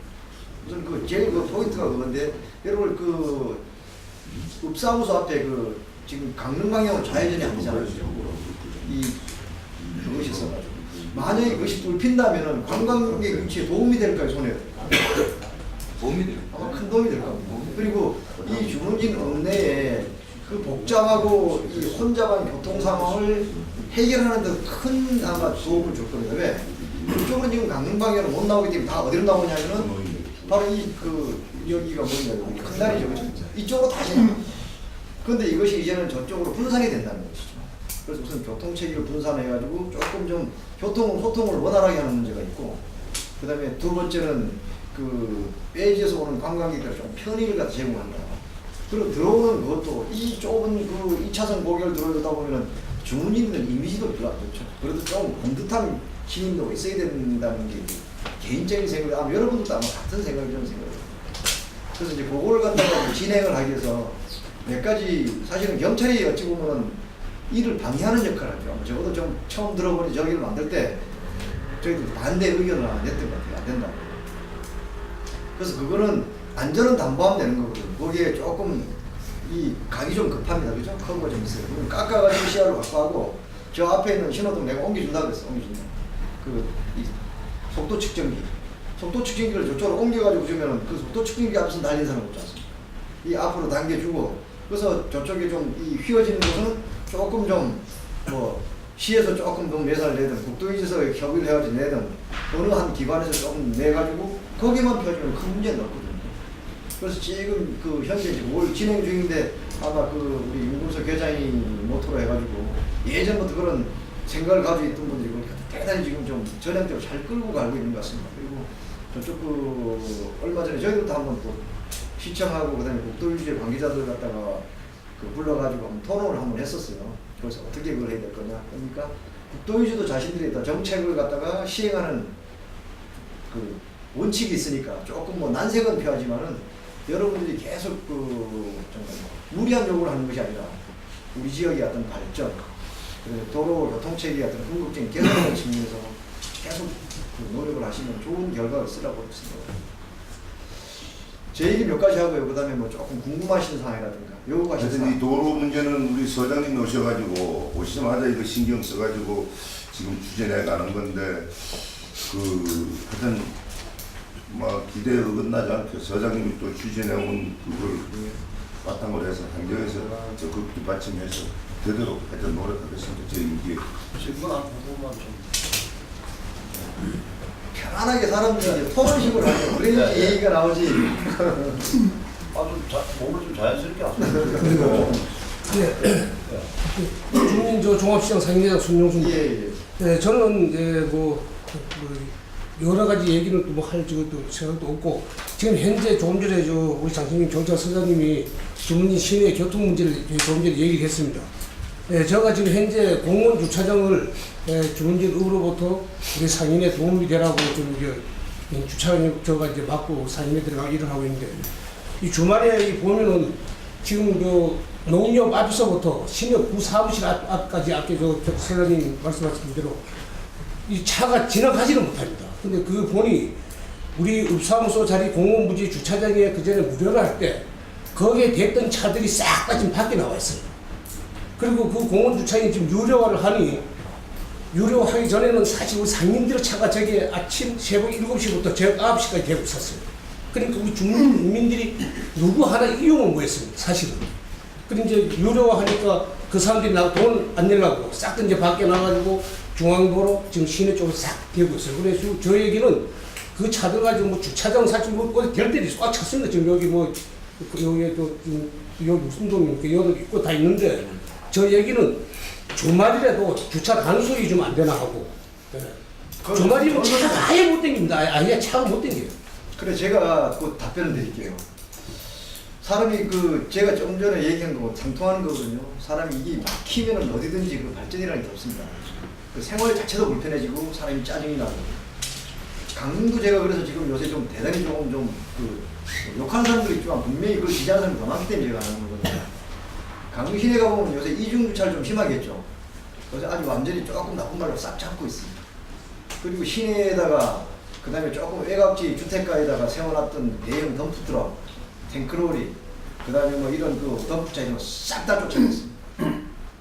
우선 그 제일 그 포인트가 그건데 여러분 그 읍사무소 앞에 그 지금 강릉 방향으로 좌회전이 안 되잖아요. 그것이 있어가지고 만약에 그것이 뚫힌다면은 관광객 유치에 도움이 될까요, 손해요? 도움이 돼요. 아마 큰 도움이 될 겁니다. 그리고 이 주문진 읍내에 그 복잡하고 이 혼잡한 교통 상황을 해결하는 데 큰 아마 도움을 줄 겁니다. 왜? 이쪽은 지금 강릉 방향으로 못 나오기 때문에 다 어디로 나오냐면은 바로 여기가 뭔가요? 큰 다리죠, 그죠? 이쪽으로 다시 나옵니다. 그런데 이것이 이제는 저쪽으로 분산이 된다는 것이죠. 그래서 우선 교통체계를 분산해가지고 조금 좀 소통을 원활하게 하는 문제가 있고, 그 다음에 두 번째는 그 외지에서 오는 관광객들 좀 편의를 갖다 제공한다. 그리고 들어오는 그것도 이 좁은 그 2차선 고개를 들어오다 보면은 주문인들 이미지도 별로 안 좋죠. 그래도 좀 번듯한 시민도가 있어야 된다는 게 개인적인 생각, 아마 여러분들도 아마 같은 생각이 좀 생각해요. 그래서 이제 그걸 갖다가 진행을 하기 위해서 몇 가지, 사실은 경찰이 어찌 보면은 일을 방해하는 역할을 하죠. 적어도 좀 처음 들어보니 저기를 만들 때 저희들 반대 의견을 안 냈던 것 같아요. 안 된다고. 그래서 그거는 안전은 담보하면 되는 거거든요. 거기에 조금 이 각이 좀 급합니다. 그죠? 커브가 좀 있어요. 그럼 깎아가지고 시야를 확보하고 저 앞에 있는 신호등 내가 옮겨준다고 했어. 옮겨준다. 이 속도 측정기. 속도 측정기를 저쪽으로 옮겨가지고 주면은 그 속도 측정기 앞에서 달린 사람 없지 않습니까? 이 앞으로 당겨주고 그래서 저쪽에 좀 이 휘어지는 곳은 조금 좀 뭐 시에서 조금 더 매사를 내든 국도위에서 협의를 해가지고 내든 어느 한 기관에서 조금 내가지고 거기만 펴주면 큰 문제는 없거든요. 그래서 지금 그 현재 뭘 진행 중인데 아마 그 우리 윤금석 회장이 모토로 해가지고 예전부터 그런 생각을 가지고 있던 분들이 대단히 지금 좀 전향적으로 잘 끌고 가고 있는 것 같습니다. 그리고 저쪽 그 얼마 전에 저희들도 한번 또 시청하고 그다음에 국도유지 관계자들 갖다가 그 불러가지고 한번 토론을 한번 했었어요. 그래서 어떻게 그걸 해야 될 거냐. 그러니까 국도유지도 자신들이 다 정책을 갖다가 시행하는 그 원칙이 있으니까 조금 뭐 난색은 표하지만은 여러분들이 계속 그 정말 무리한 요구를 하는 것이 아니라 우리 지역의 어떤 발전, 그리고 도로 교통체계의 어떤 궁극적인 개선을 측면에서 계속 그 노력을 하시면 좋은 결과가 있으라고 했습니다. 제 얘기 몇 가지 하고요. 그 다음에 뭐 조금 궁금하신 사항이라든가 요구하신 하여튼 사항. 이 도로 문제는 우리 서장님이 오셔가지고 오시자마자 이거 신경 써가지고 지금 추진해 가는 건데 그 하여튼 뭐 기대에 어긋나지 않게 서장님이 또 추진해 온 그걸 바탕으로 해서 행정에서 적극 뒷받침해서 되도록 하여튼 노력하겠습니다. 제 임기에. 질문 한 부분만 좀 편안하게 사람들이 이제 토론식으로 하죠. 그래야지 얘기가 나오지. 몸을 좀 자연스럽게 하세요. 주민 종합시장 상임회장 손용순. 예. 네, 저는 이제 뭐 여러 가지 얘기는 또 뭐 할 적도 생각도 없고 지금 현재 조금 전에 우리 장성민 경찰서장님이 주문진 시내 교통 문제를 조금 전에 얘기했습니다. 네, 제가 지금 현재 공무원 주차장을 주문진 읍으로부터 우리 상인에 도움이 되라고 좀 이제 주차장 저가 이제 맡고 상인에 들어가 일을 하고 있는데 이 주말에 보면은 지금 그 농협 앞에서부터 신협 구사무실 앞까지 아까 저 세장님 말씀하신 대로 이 차가 지나가지는 못합니다. 근데 그 보니 우리 읍사무소 자리 공무원부지 주차장에 그 전에 무료를 할 때 거기에 됐던 차들이 싹 다 지금 밖에 나와 있어요. 그리고 그 공원 주차장이 지금 유료화를 하니 유료하기 전에는 사실 우리 상인들의 차가 저기 아침 새벽 7시부터 저녁 9시까지 되고 있었어요. 그러니까 우리 주민들이 누구 하나 이용을 못했습니다. 사실은. 그리고 이제 유료화하니까 그 사람들이 나 돈 안 내려고 싹 다 이제 밖에 나가지고 중앙도로 지금 시내 쪽으로 싹 되고 있어요. 그래서 저 얘기는 그 차들 가지고 뭐 주차장 사실 뭐 어디 될 때도 꽉 찼습니다. 지금 여기 뭐 여기 또 여기 무슨 동입니까? 여기 있고 다 있는데 저 얘기는 주말이라도 주차 단속이 좀 안 되나 하고 주말이면 차가 아예 못 댕깁니다. 아예 차가 못 댕겨요. 그래 제가 그 답변을 드릴게요. 사람이 그 제가 조금 전에 얘기한 거 상통하는 거거든요. 사람이 이게 막히면은 어디든지 그 발전이라는 게 없습니다. 그 생활 자체도 불편해지고 사람이 짜증이 나고. 강릉도 제가 그래서 지금 요새 좀 대단히 조금 그 욕하는 사람들이 있지만 분명히 그걸 지지하는 사람이 더 많기 때문에 제가 하는 거거든요. 강릉 시내 가보면 요새 이중 주차를 좀 심하게 했죠. 그래서 아주 완전히 조금 나쁜 말로 싹 잡고 있습니다. 그리고 시내에다가 그 다음에 조금 외곽지 주택가에다가 세워놨던 대형 덤프트럭, 탱크로리, 그 다음에 뭐 이런 그 덤프차 이런 거 싹 다 쫓아냈습니다.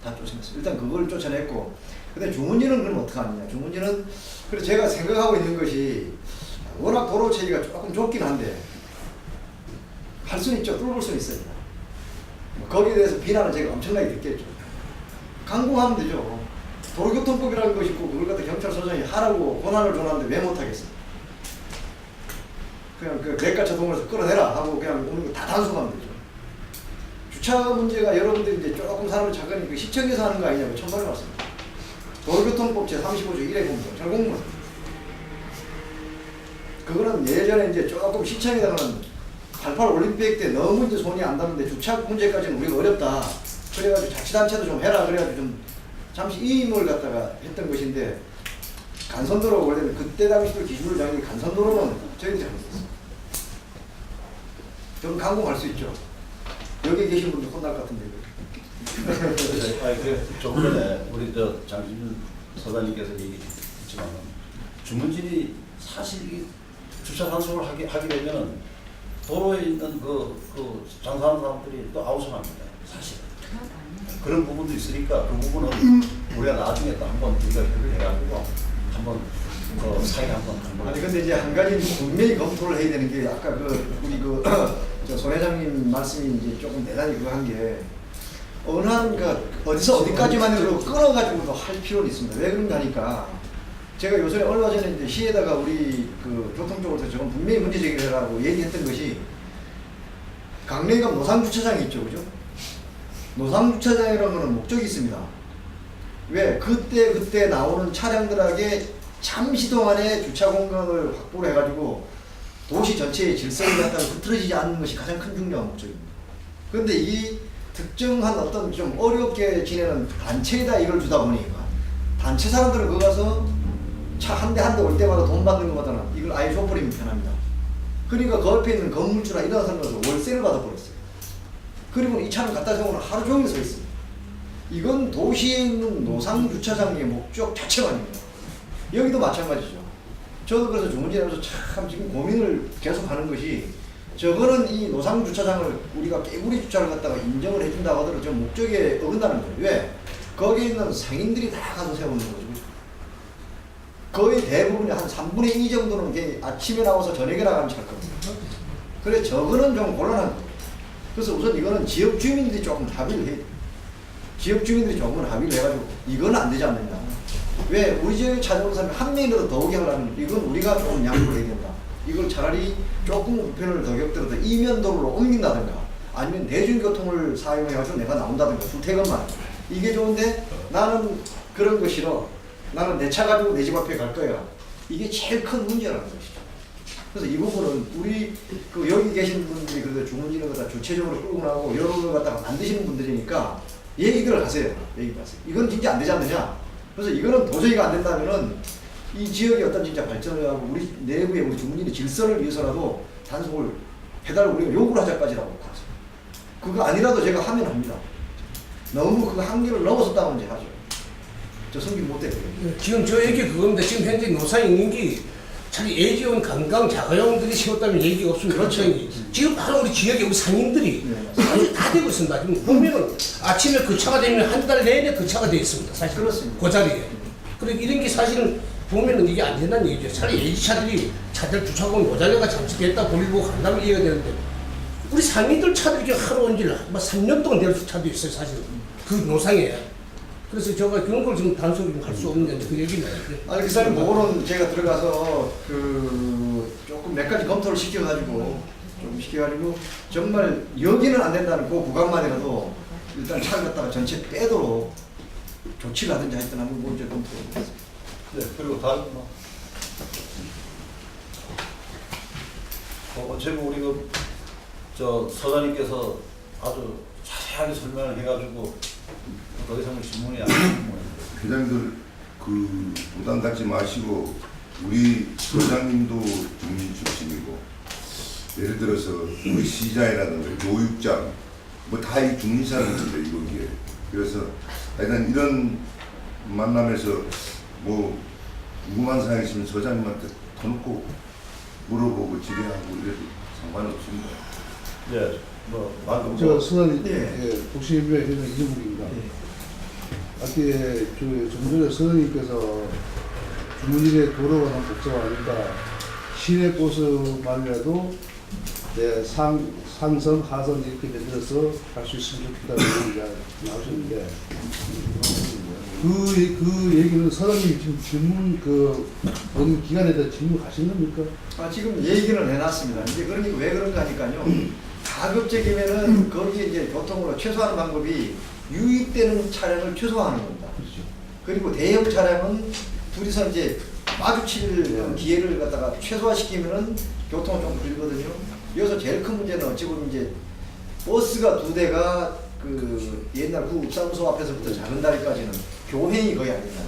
다 쫓아냈어요. 일단 그걸 쫓아냈고, 근데 주문진은 그럼 어떡하느냐. 주문진은, 그래서 제가 생각하고 있는 것이 워낙 도로 체계가 조금 좁긴 한데, 할 수는 있죠. 뚫을 수는 있어요. 거기에 대해서 비난을 제가 엄청나게 듣겠죠. 강공하면 되죠. 도로교통법이라는 것이 있고, 그걸 갖다 경찰서장이 하라고 권한을 줘놨는데 왜 못하겠어요? 그냥 그 대가차 동원해서 끌어내라 하고 그냥 오는 거 다 단속하면 되죠. 주차 문제가 여러분들이 이제 조금 사람을 착각하니 그 시청에서 하는 거 아니냐고 천번에 왔습니다. 도로교통법 제35조 1회 공부, 절공문. 그거는 예전에 이제 조금 시청에다가는 88 올림픽 때 너무 이제 손이 안 닿는데 주차 문제까지는 우리가 어렵다. 그래가지고 자치단체도 좀 해라. 그래가지고 좀 잠시 이임을 갖다가 했던 것인데 간선도로 원래는 그때 당시도 기준을 정한 게 간선도로는 저희들이 잘못했어요. 저는 강공할 수 있죠. 여기 계신 분들 혼날 것 같은데. 조금 전에 우리 장진준 서장님께서 얘기했지만 주문진이 사실 이 주차 단속을 하게 되면은 도로에 있는 그 장사하는 사람들이 또 아우성합니다. 사실 그런 부분도 있으니까 그 부분은 우리가 나중에 또 한번 우리가 협의를 해가지고 한번 사이 한번 아니 근데 이제 한 가지 분명히 검토를 해야 되는 게 아까 우리 손 회장님 말씀이 이제 조금 대단히 그거 한 게 어느 한 어디서 어디까지만 끊어가지고도 할 필요는 있습니다. 왜 그런가 하니까 제가 요새 얼마 전에 이제 시에다가 우리 교통 쪽으로서 저건 분명히 문제 제기를 해라고 얘기했던 것이 강릉에 노상주차장이 있죠, 그죠? 노상주차장이라는 거는 목적이 있습니다. 왜? 그때 나오는 차량들에게 잠시 동안에 주차 공간을 확보를 해가지고 도시 전체의 질서를 갖다가 흐트러지지 않는 것이 가장 큰 중요한 목적입니다. 그런데 이 특정한 어떤 좀 어렵게 지내는 단체에다 이걸 주다 보니까 단체 사람들은 거기 가서 차 한 대 올 때마다 돈 받는 것보다는 이걸 아예 줘버리면 편합니다. 그러니까 그 옆에 있는 건물주나 이런 사람들은 월세를 받아버렸어요. 그리고 이 차는 갖다 세우면 하루 종일 서 있습니다. 이건 도시에 있는 노상주차장의 목적 자체가 아닙니다. 여기도 마찬가지죠. 저도 그래서 주문진하면서 참 지금 고민을 계속 하는 것이 저거는 이 노상주차장을 우리가 깨구리 주차를 갖다가 인정을 해준다고 하더라도 저 목적에 어긋나는 거예요. 왜? 거기에 있는 상인들이 다 가서 세우는 거죠. 거의 대부분이 한 3분의 2 정도는 그냥 아침에 나와서 저녁에 나가는 차일 겁니다. 그래 저거는 좀 곤란한 거예요. 그래서 우선 이거는 지역 주민들이 조금 합의를 해야 돼요. 지역 주민들이 조금은 합의를 해가지고 이건 안 되지 않느냐. 왜? 우리 지역에 찾아오는 사람이 한 명이라도 더 오게 하려면 이건 우리가 조금 양보를 해야 된다. 이걸 차라리 조금 불편을 더 겪더라도 이면도로로 옮긴다든가 아니면 대중교통을 사용해가지고 내가 나온다든가 출퇴근만 이게 좋은데 나는 그런 거 싫어. 나는 내 차 가지고 내 집 앞에 갈 거야. 이게 제일 큰 문제라는 것이죠. 그래서 이 부분은 우리 여기 계신 분들이 그래도 주문진을 갖다 주체적으로 끌고 나오고 여러 걸 갖다가 만드시는 분들이니까 얘기들을 하세요. 얘기를 하세요. 이건 진짜 안 되지 않느냐. 그래서 이거는 도저히가 안 된다면은 이 지역의 어떤 진짜 발전을 하고 우리 내부의 우리 주문진의 질서를 위해서라도 단속을 해달라고 우리가 요구를 하자까지라고 하죠. 그거 아니라도 제가 하면 합니다. 너무 그 한계를 넘어섰다면 이제 하죠. 저 승진 못해요. 지금 저 얘기 그겁니다. 지금 현재 노상 있는 게 차라리 예지원 관광 자가용들이 세웠다면 얘기가 없습니다. 그렇죠. 지금 바로 우리 지역에 우리 상인들이 사실 다 되고 있습니다. 지금 보면은 아침에 그 차가 되면 한 달 내내 그 차가 되어 있습니다. 사실 그렇습니다. 그 자리에. 그리고 이런 게 사실은 보면은 이게 안 된다는 얘기죠. 차라리 예지차들이 차들 주차공이 모자라가 잠식했다 돌리고 간다면 이해가 되는데 우리 상인들 차들이 하루 온질 3년 동안 될 차도 있어요. 사실 그 노상에. 그래서 제가 그런 걸 지금 단속을 할 수 없는 그 얘기입니다. 아니 그 사람 그거는 제가 들어가서 조금 몇 가지 검토를 시켜가지고 정말 여기는 안 된다는 그 구간만이라도 일단 차를 갖다가 전체 빼도록 조치를 하든지 하여튼 한번 먼저 검토를 하겠습니다. 네, 그리고 다음 어차피 우리 서장님께서 아주 자세하게 설명을 해가지고 더 이상 질문이 안 되는 거예요. 회장들 부담 갖지 마시고 우리 소장님도 주민 출신이고 예를 들어서 우리 시장이라든가 교육장 뭐 다 이 주민 사람들인데 이거기에 그래서 하여튼 이런 만남에서 뭐 궁금한 사항이 있으면 소장님한테 터놓고 물어보고 질의하고 이래도 상관없습니다. 예, 방금 서장님, 복심의 회장 이정국입니다. 아까 좀 전에 서장님께서 주문진의 도로가 너무 복잡하니까 시내 버스만이라도 상선, 하선 이렇게 만들어서 갈 수 있으면 좋겠다는 얘기가 나오셨는데 그 얘기는 서장님이 지금 질문 어느 기관에다 질문 가신 겁니까? 지금 얘기는 해놨습니다. 이제 그러니까 왜 그런가 하니까요. 가급적이면은 거기에 이제 교통으로 최소화하는 방법이 유입되는 차량을 최소화하는 겁니다. 그렇죠. 그리고 대형 차량은 둘이서 이제 마주칠 기회를 갖다가 최소화시키면은 교통은 좀 줄거든요. 여기서 제일 큰 문제는 어찌 보면 이제 버스가 2대가 옛날 구 읍사무소 앞에서부터 작은 다리까지는 교행이 거의 안 된다.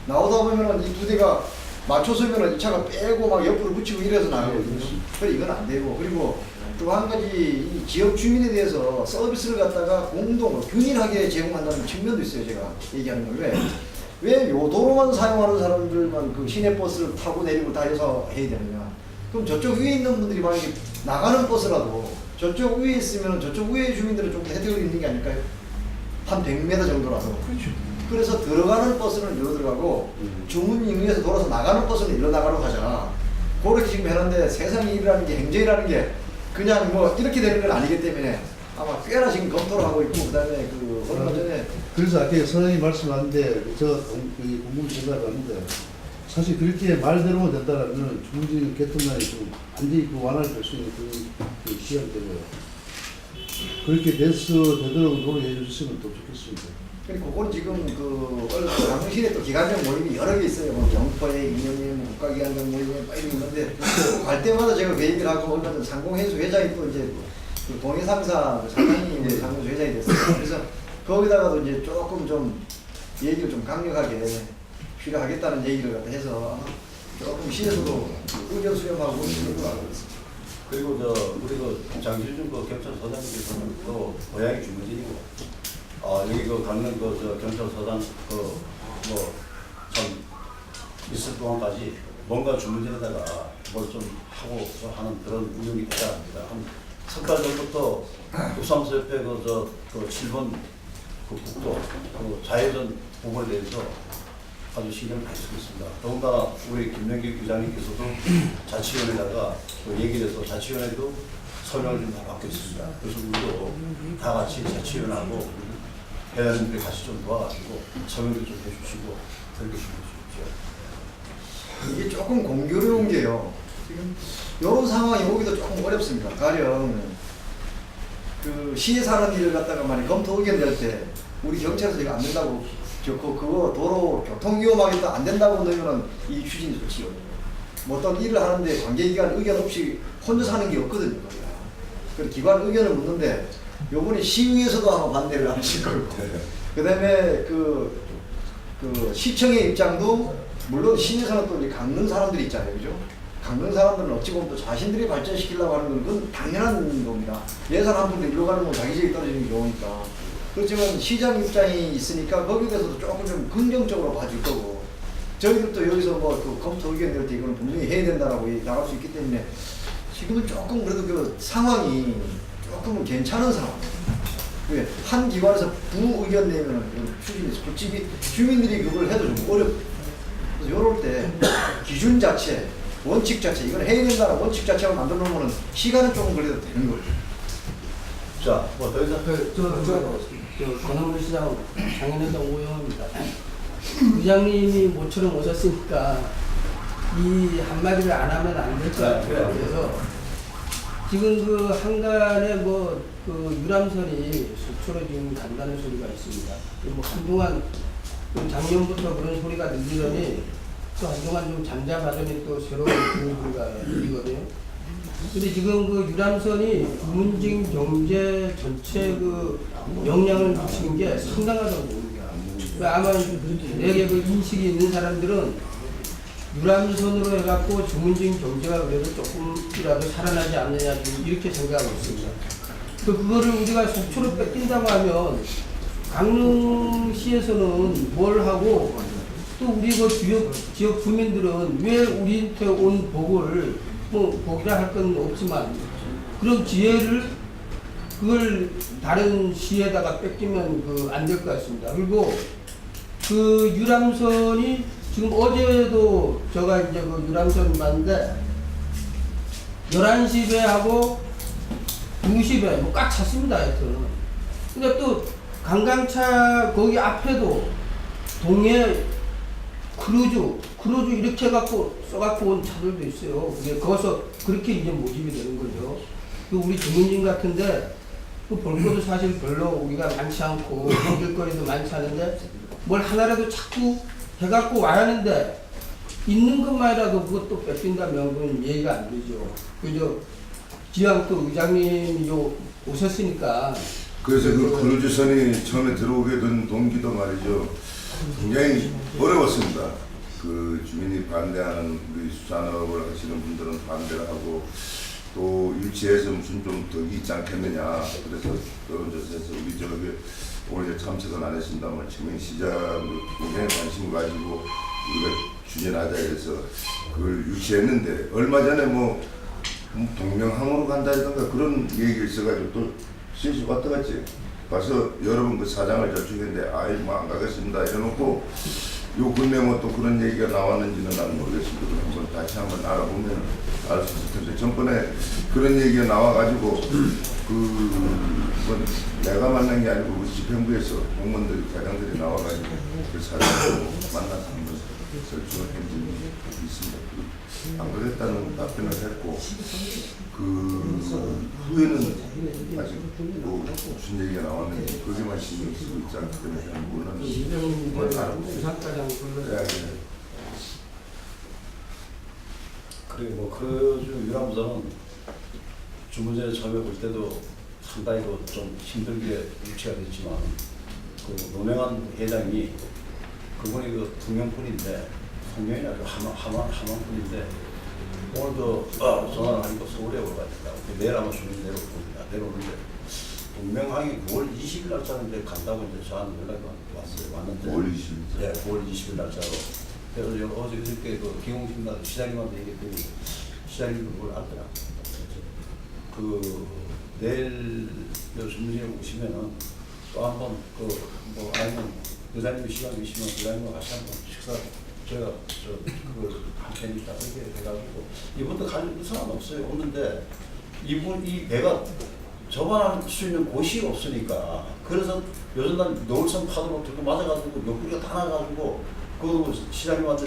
나오다 보면은 이 두 대가 맞춰서면은 이 차가 빼고 막 옆으로 붙이고 이래서 나가거든요. 그래 이건 안 되고, 그리고 또 한 가지 이 지역 주민에 대해서 서비스를 갖다가 공동 균일하게 제공한다는 측면도 있어요. 제가 얘기하는 걸 왜 요 도로만 사용하는 사람들만 그 시내 버스를 타고 내리고 다 해서 해야 되느냐? 그럼 저쪽 위에 있는 분들이 만약에 나가는 버스라도 저쪽 위에 있으면 저쪽 위에 주민들은 좀 더 혜택을 입는 게 아닐까요? 한 100m 정도라도. 그래서 들어가는 버스는 이리로 들어가고 주문 인근에서 돌아서 나가는 버스는 이리로 나가러 가자. 그렇게 지금 해놨는데 세상이 일이라는 게 행정이라는 게 그냥 뭐 이렇게 되는 건 아니기 때문에 아마 꽤나 지금 검토를 하고 있고, 그다음에 그 얼마 전에 그래서 아까 선생님 말씀하는데 저 공무원 전화를 하는데 사실 그렇게 말대로만 된다라면 주문진 개통량이 좀 완전히 그 완화될 수 있는 그 시간 되고요. 그렇게 되도록 노력해 주시면 더 좋겠습니다. 그리고 그건 지금 그 강릉시에 또 기관장 모임이 여러 개 있어요. 뭐 정포회, 이념회, 뭐 국가기관장 모임에 빨리 있는데 갈 때마다 제가 그 얘기를 하고, 얼마 전 상공회수 회장이 또 이제 그 동해상사 그 사장이 이제 상공회수 회장이 됐어요. 그래서 거기다가도 이제 조금 좀 얘기를 좀 강력하게 필요하겠다는 얘기를 갖다 해서 조금 시에서도 의견 수렴하고 그런 거 알고 있습니다. 그리고 우리 그 장실중 그 경찰서장님께서는 또 고향이 주문진이고, 여기 그 강릉 그 경찰서장 참 있을 동안까지 뭔가 주문진에다가 뭘 좀 하고 하는 그런 운영이 돼야 합니다. 한 석 달 전부터 우삼서 옆에 그 7번 그 국도 그 자해전 부분에 대해서 아주 신경을 많이 쓰고 있습니다. 더군다나 우리 김명기 부장님께서도 자치위원회에다가 얘기를 해서 자치위원회도 설명을 좀 받고 있습니다. 그래서 우리도 다 같이 자치위원회하고 회원님들이 같이 좀 도와가지고 설명도 좀 해주시고 그렇게 좀 해주십시오. 이게 조금 공교로운 게요. 지금 이런 상황이 오기도 조금 어렵습니다. 가령 그 시에 사는 일을 갖다가 많이 검토 의견 낼 때 우리 경찰에서 이거 안 된다고 그거 도로 교통 위험하겠다 안 된다고 넣으면 이 추진이 좋지요. 뭐 어떤 일을 하는데 관계기관 의견 없이 혼자서 하는 게 없거든요. 그래서 기관 의견을 묻는데 요번에 시의회에서도 아마 반대를 하실 거고, 그다음에 그 시청의 입장도 물론 시내에서는 또 강릉 사람들이 있잖아요, 그죠? 강릉 사람들은 어찌 보면 또 자신들이 발전시키려고 하는 건 그건 당연한 겁니다. 예산 한 푼도 일로 가는 건 자기적이 떨어지는 경우니까. 그렇지만 시장 입장이 있으니까 거기에 대해서도 조금 좀 긍정적으로 봐줄 거고, 저희들도 여기서 뭐 그 검토 의견 낼 때 이거는 분명히 해야 된다라고 나갈 수 있기 때문에 지금은 조금 그래도 그 상황이 조금은 괜찮은 상황이에요. 왜? 한 기관에서 부의견 내면은 그 추진이 솔직히 주민들이 그걸 해도 좀 어렵고, 그래서 요럴 때 기준 자체, 원칙 자체, 이걸 해야 된다는 원칙 자체를 만들어 놓으면 시간은 조금 걸려도 되는 거예요. 자, 뭐 더 이상 권한물 시장 장인회장 오영입니다. 부장님이 모처럼 오셨으니까 이 한마디를 안 하면 안 될 것 같아요. 그래서 지금 그 한간에 그 유람선이 속초로 지금 간다는 소리가 있습니다. 그리고 한동안 작년부터 그런 소리가 들리더니 또 한동안 좀 잠잠하더니 또 새로운 소리가 들리거든요. 근데 지금 그 유람선이 주문진 경제 전체 그 영향을 미치는 게 상당하다고 봅니다. 아마 내게 그 인식이 있는 사람들은 유람선으로 해갖고 주문진 경제가 그래도 조금이라도 살아나지 않느냐 이렇게 생각하고 있습니다. 그거를 우리가 속초로 뺏긴다고 하면 강릉시에서는 뭘 하고 또 우리 그 지역 주민들은 왜 우리한테 온 복을 복이라 할 건 없지만 그런 기회를 그걸 다른 시에다가 뺏기면 안 될 것 같습니다. 그리고 그 유람선이 지금 어제도 제가 이제 그 유람선 봤는데 11시 배하고 2시 배 꽉 찼습니다. 하여튼. 근데 또 관광차 거기 앞에도 동해 크루즈 이렇게 해갖고 써갖고 온 차들도 있어요. 그게 거기서 그렇게 이제 모집이 되는 거죠. 그 우리 주민진 같은데 그 볼 것도 사실 별로 우리가 많지 않고 먹을거리도 많지 않은데 뭘 하나라도 자꾸 해갖고 와야 하는데 있는 것만이라도 그것도 뺏긴다면 그건 이해가 안 되죠. 그죠? 지금 또 의장님이 오셨으니까. 그래서 그 크루즈선이 처음에 들어오게 된 동기도 말이죠. 굉장히 어려웠습니다. 그 주민이 반대하는 우리 수산업을 하시는 분들은 반대를 하고 또 유치해서 무슨 좀 덕이 있지 않겠느냐. 그래서 여론조사에서 우리 저기 오늘 참석은 안 했습니다만 증명시장을 굉장히 관심을 가지고 우리가 추진하자 해서 그걸 유치했는데 얼마 전에 뭐 동명항으로 간다든가 그런 얘기가 있어가지고 또 신수 왔다 갔지. 가서 여러분 그 사장을 저축했는데 아이 뭐 안 가겠습니다 이래놓고 요 근래 뭐 또 그런 얘기가 나왔는지는 나는 모르겠습니다. 한번 다시 한번 알아보면 알 수 있을 텐데 전번에 그런 얘기가 나와가지고 뭐 내가 만난 게 아니고 우리 집행부에서 공무원들이 과장들이 나와가지고 그 사장을 만나서 한번 설득을 한 적이 있습니다. 안 그랬다는 답변을 했고 그 후에는 아직 뭐 무슨 얘기가 나왔는지 그게만 신경 쓰고 있지 않기 때문에 물론 뭐 알아보고 그리고 뭐 그 유람선은 주문제에 처음에 볼 때도 상당히 좀 힘들게 유치가 됐지만 그 노명한 회장이 그분이 그 동명분인데 동명이 아주 하만분인데 오늘도 전화를 하니까 서울에 오러가니까 내일 아마 주민 내려오는데 동명항이 9월 20일 날짜인데 간다고 이제 저한테 연락이 왔는데 9월 20일? 네, 9월 20일 날짜로. 그래서 어제 그저께 그 기공팀장 시장님한테 얘기했더니 시장님도 그걸 알더라고요. 그 내일 주민이 오시면은 또 한번 뭐 아니면 의장님이 시간 계시면 의장님과 같이 한번 식사 제가 그걸 할 테니까 이렇게 해가지고 이분도 갈 사람 없어요. 없는데 이 배가 접안할 수 있는 곳이 없으니까 그래서 요즘 난 노을선 파도로 들고 맞아가지고 옆구리가 다 나가지고 그거 시장님한테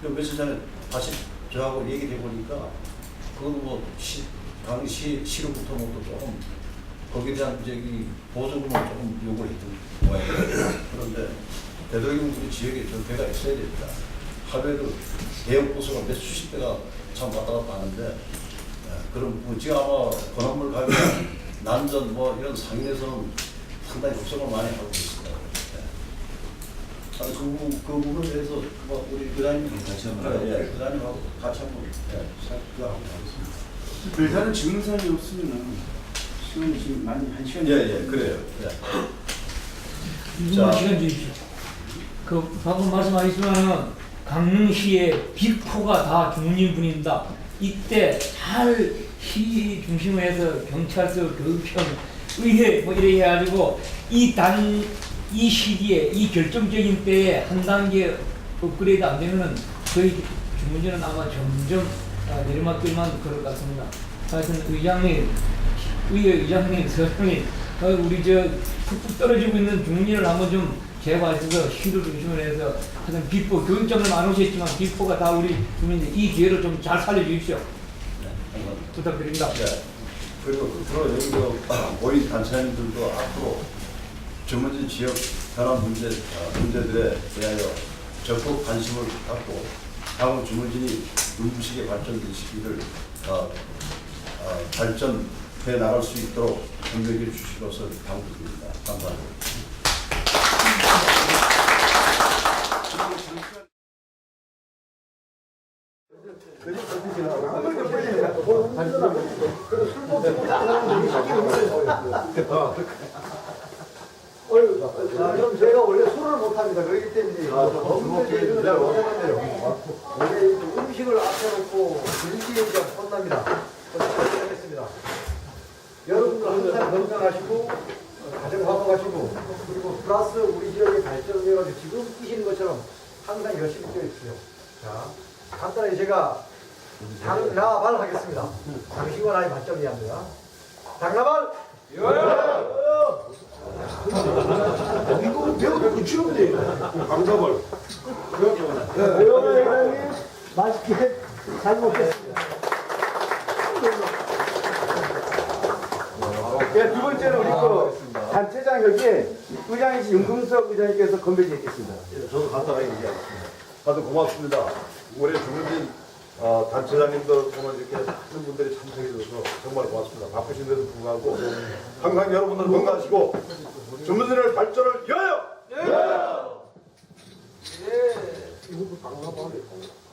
며칠 전에 다시 저하고 얘기해 보니까 그것도 뭐 시로부터 뭐 조금 거기에 대한 저기 보조금을 조금 요구를 했던 모양이에요. 그런데 대도경 우리 지역에 저 배가 있어야 됩니다. 하루에도 대형 버스가 몇 수십 대가 참 왔다 갔다 하는데 그럼 뭐 지금 아마 건어물 가격 난전 뭐 이런 상인에서는 상당히 걱정을 많이 하고 있습니다. 그 부분에 대해서 뭐 우리 의장님 같이 한번 의장님하고 같이 한번 생각하고 가겠습니다. 일단은 지금 사람이 없으면은 시간이 지금 많이 한 시간이 그래요. 시간 주십시오. 그 방금 말씀하셨지만은 강릉시의 빅4가 다 주민분입니다. 이때 잘 시 중심으로 해서 경찰서, 교육청, 의회 뭐 이래 해가지고 이 시기에 이 결정적인 때에 한 단계 업그레이드 안 되면은 저희 주문제는 아마 점점 내리막길만 걸을 것 같습니다. 하여튼 의장님, 의회 의장님, 서장님, 우리 툭툭 떨어지고 있는 주문제를 한번 좀 제거하셔서 시도 중심으로 해서 하여튼 빅4 교육장은 안 오셨지만 빅4가 다 우리 주민들 이 기회를 좀 잘 살려주십시오. 부탁드립니다. 네. 그리고 끝으로 여기도 모인 단체장님들도 앞으로 주문진 지역 현안 문제들에 대하여 적극 관심을 갖고 향후 주문진이 눈부시게 발전되시기를 발전해 나갈 수 있도록 협력해 주실 것을 당부드립니다. 감사합니다. 그럼 제가 원래 술을 못합니다. 그렇기 때문에 원래 음식을 앞에 놓고 들기가 혼납니다. 하겠습니다. 여러분들 항상 건강하시고 가정 화목하시고 그리고 플러스 우리 지역의 발전을 해가지고 지금 뛰시는 것처럼 항상 열심히 뛰어주세요. 자, 간단하게 제가 당나발 하겠습니다. 당신과 나의 발전이 합니다. 당나발! 이거 배우도 붙이는데 강사벌. 회장님 맛있게 잘 먹겠습니다. 네, 두 번째는 우리 단체장 여기에 의장이신 윤금석 의장님께서 건배지 있겠습니다. 저도 간단하게 얘기하겠습니다. 다들 고맙습니다. 올해 주문진 단체장님들 오늘 이렇게 많은 분들이 참석해주셔서 정말 고맙습니다. 바쁘신데도 불구하고 항상 여러분들 건강하시고 주문진의 발전을 위하여! 이것도 당나발이고